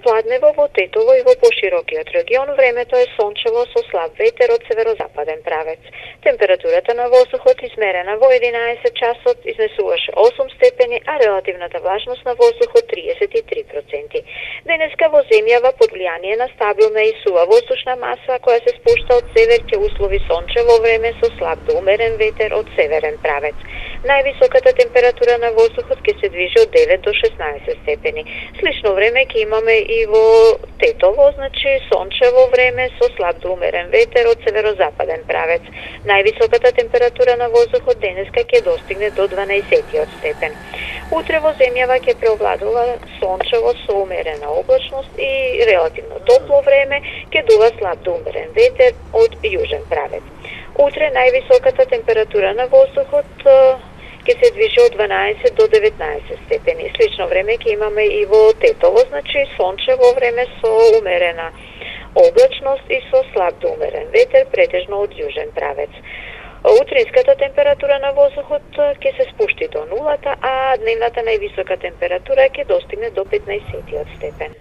пладнево во Тетово и во поширокиот регион времето е сончево со слаб ветер од северозападен правец. Температурата на воздухот измерена во 11 часот изнесуваше 8 степени, а релативната влажност на воздухот 33%. Денеска во земјава под влијание на стабилна и сува воздушна маса која се спушта од север ќе услови сончево време со слаб до умерен ветер од северен правец. Највисоката температура на воздухот ќе се движи од 9 до 16 степени. Слично време ќе имаме и во Тетово, значи сончево време со слаб до умерен ветер од северозападен правец. Највисоката температура на воздухот денеска ќе достигне до 12 степен. Утре во земјава ќе преовладува сончево со умерена облачност и релативно топло време, ќе дува слаб до умерен ветер од јужен правец. Утре највисоката температура на воздухот ќе се движи од 12 до 19 степени. Слично време ќе имаме и во Тетово, значи сончево време со умерена облачност и со слаб до умерен ветер, претежно од јужен правец. Утринската температура на воздухот ќе се спушти до нулата, а дневната највисока температура ќе достигне до 15 степен.